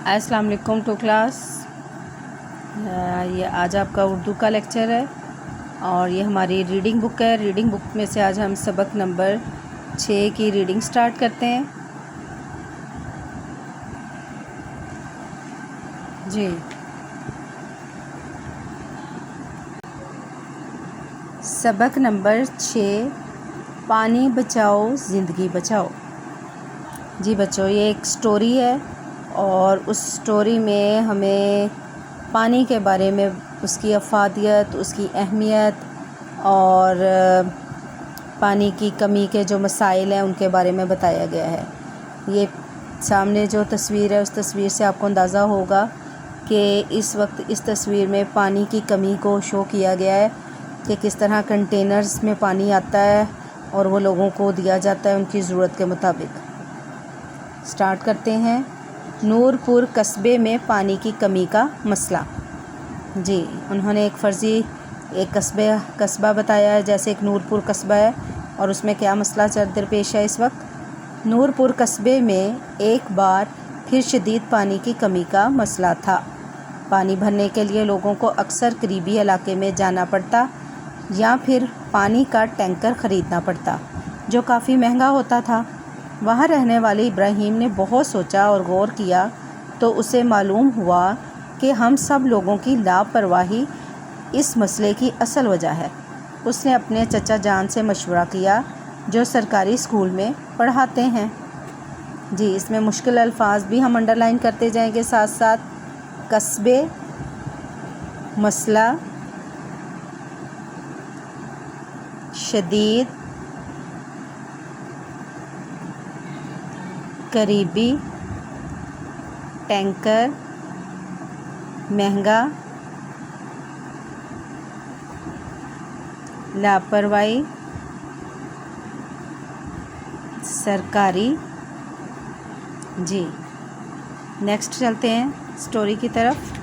السلام علیکم to class. یہ آج آپ کا اردو کا لیکچر ہے اور یہ ہماری ریڈنگ بک ہے. ریڈنگ بک میں سے آج ہم سبق نمبر 6 کی ریڈنگ سٹارٹ کرتے ہیں. جی سبق نمبر 6 پانی بچاؤ زندگی بچاؤ. جی بچوں، یہ ایک سٹوری ہے اور اس سٹوری میں ہمیں پانی کے بارے میں، اس کی افادیت، اس کی اہمیت اور پانی کی کمی کے جو مسائل ہیں ان کے بارے میں بتایا گیا ہے. یہ سامنے جو تصویر ہے اس تصویر سے آپ کو اندازہ ہوگا کہ اس وقت اس تصویر میں پانی کی کمی کو شو کیا گیا ہے کہ کس طرح کنٹینرز میں پانی آتا ہے اور وہ لوگوں کو دیا جاتا ہے ان کی ضرورت کے مطابق. سٹارٹ کرتے ہیں. نور پور قصبے میں پانی کی کمی کا مسئلہ. جی انہوں نے ایک فرضی قصبہ بتایا ہے، جیسے ایک نور پور قصبہ ہے اور اس میں کیا مسئلہ درپیش ہے اس وقت. نور پور قصبے میں ایک بار پھر شدید پانی کی کمی کا مسئلہ تھا. پانی بھرنے کے لیے لوگوں کو اکثر قریبی علاقے میں جانا پڑتا یا پھر پانی کا ٹینکر خریدنا پڑتا جو کافی مہنگا ہوتا تھا. وہاں رہنے والے ابراہیم نے بہت سوچا اور غور کیا تو اسے معلوم ہوا کہ ہم سب لوگوں کی لاپرواہی اس مسئلے کی اصل وجہ ہے. اس نے اپنے چچا جان سے مشورہ کیا جو سرکاری اسکول میں پڑھاتے ہیں. جی اس میں مشکل الفاظ بھی ہم انڈر لائن کرتے جائیں گے ساتھ ساتھ. قصبے، مسئلہ، شدید، قریبی، ٹینکر، مہنگا، لاپرواہی، سرکاری. جی نیکسٹ چلتے ہیں سٹوری کی طرف.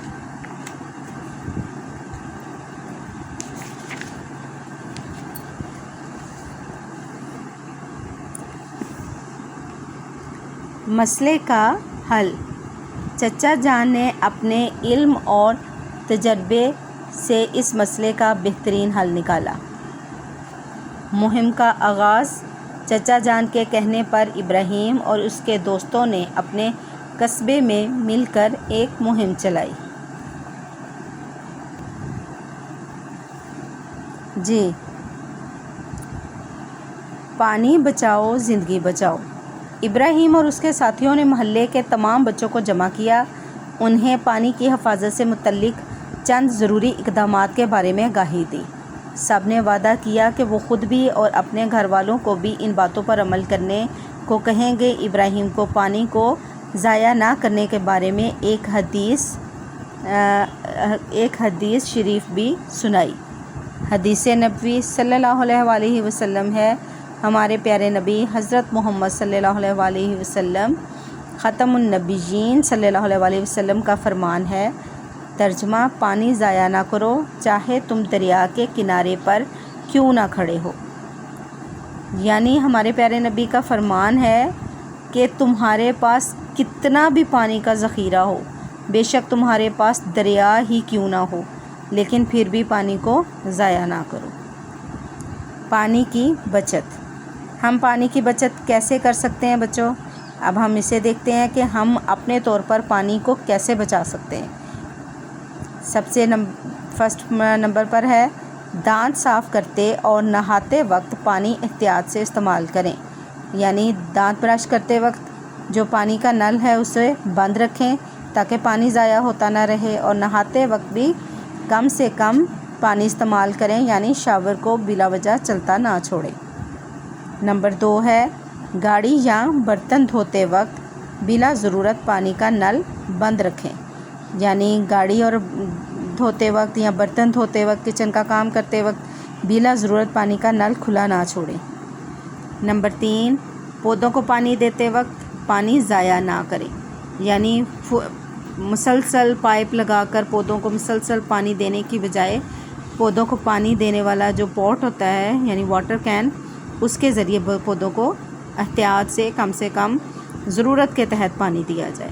مسئلے کا حل. چچا جان نے اپنے علم اور تجربے سے اس مسئلے کا بہترین حل نکالا. مہم کا آغاز. چچا جان کے کہنے پر ابراہیم اور اس کے دوستوں نے اپنے قصبے میں مل کر ایک مہم چلائی. جی پانی بچاؤ زندگی بچاؤ. ابراہیم اور اس کے ساتھیوں نے محلے کے تمام بچوں کو جمع کیا. انہیں پانی کی حفاظت سے متعلق چند ضروری اقدامات کے بارے میں آگاہی دی. سب نے وعدہ کیا کہ وہ خود بھی اور اپنے گھر والوں کو بھی ان باتوں پر عمل کرنے کو کہیں گے. ابراہیم کو پانی کو ضائع نہ کرنے کے بارے میں ایک حدیث شریف بھی سنائی. حدیث نبوی صلی اللہ علیہ وآلہ وسلم ہے. ہمارے پیارے نبی حضرت محمد صلی اللہ علیہ وآلہ وسلم ختم النبیین صلی اللہ علیہ وآلہ وسلم کا فرمان ہے. ترجمہ: پانی ضائع نہ کرو چاہے تم دریا کے کنارے پر کیوں نہ کھڑے ہو. یعنی ہمارے پیارے نبی کا فرمان ہے کہ تمہارے پاس کتنا بھی پانی کا ذخیرہ ہو، بے شک تمہارے پاس دریا ہی کیوں نہ ہو، لیکن پھر بھی پانی کو ضائع نہ کرو. پانی کی بچت. ہم پانی کی بچت کیسے کر سکتے ہیں بچوں؟ اب ہم اسے دیکھتے ہیں کہ ہم اپنے طور پر پانی کو کیسے بچا سکتے ہیں. سب سے فرسٹ نمبر پر ہے دانت صاف کرتے اور نہاتے وقت پانی احتیاط سے استعمال کریں. یعنی دانت برش کرتے وقت جو پانی کا نل ہے اسے بند رکھیں تاکہ پانی ضائع ہوتا نہ رہے، اور نہاتے وقت بھی کم سے کم پانی استعمال کریں، یعنی شاور کو بلا وجہ چلتا نہ چھوڑیں. نمبر 2 ہے گاڑی یا برتن دھوتے وقت بلا ضرورت پانی کا نل بند رکھیں. یعنی گاڑی اور دھوتے وقت یا برتن دھوتے وقت، کچن کا کام کرتے وقت بلا ضرورت پانی کا نل کھلا نہ چھوڑیں. نمبر 3 پودوں کو پانی دیتے وقت پانی ضائع نہ کریں. یعنی مسلسل پائپ لگا کر پودوں کو مسلسل پانی دینے کی بجائے پودوں کو پانی دینے والا جو پوٹ ہوتا ہے یعنی واٹر کین، اس کے ذریعے پودوں کو احتیاط سے کم ضرورت کے تحت پانی دیا جائے.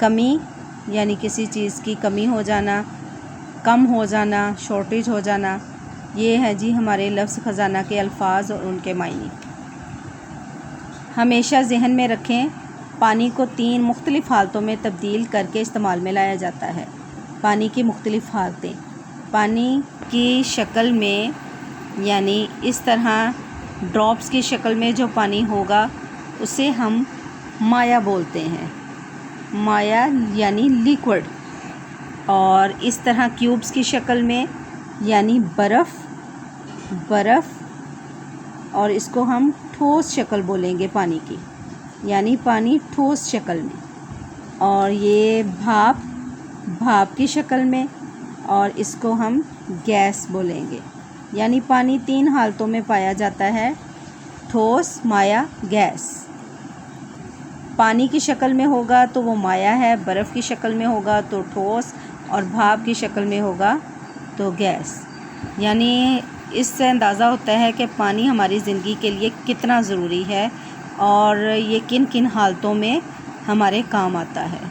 کمی یعنی کسی چیز کی کمی ہو جانا، کم ہو جانا، شارٹیج ہو جانا، یہ ہے جی ہمارے لفظ خزانہ کے الفاظ اور ان کے معنی۔ ہمیشہ ذہن میں رکھیں، پانی کو 3 مختلف حالتوں میں تبدیل کر کے استعمال میں لایا جاتا ہے۔ پانی کی مختلف حالتیں، پانی کی شکل میں یعنی اس طرح ڈراپس کی شکل میں جو پانی ہوگا اسے ہم مائع بولتے ہیں، مائع یعنی لیکوڈ، اور اس طرح کیوبس کی شکل میں یعنی برف، اور اس کو ہم ٹھوس شکل بولیں گے پانی کی، یعنی پانی ٹھوس شکل میں، اور یہ بھاپ کی شکل میں، اور اس کو ہم گیس بولیں گے۔ یعنی پانی 3 حالتوں میں پایا جاتا ہے، ٹھوس، مائع، گیس۔ پانی کی شکل میں ہوگا تو وہ مائع ہے، برف کی شکل میں ہوگا تو ٹھوس، اور بھاپ کی شکل میں ہوگا تو گیس۔ یعنی اس سے اندازہ ہوتا ہے کہ پانی ہماری زندگی کے لیے کتنا ضروری ہے اور یہ کن کن حالتوں میں ہمارے کام آتا ہے۔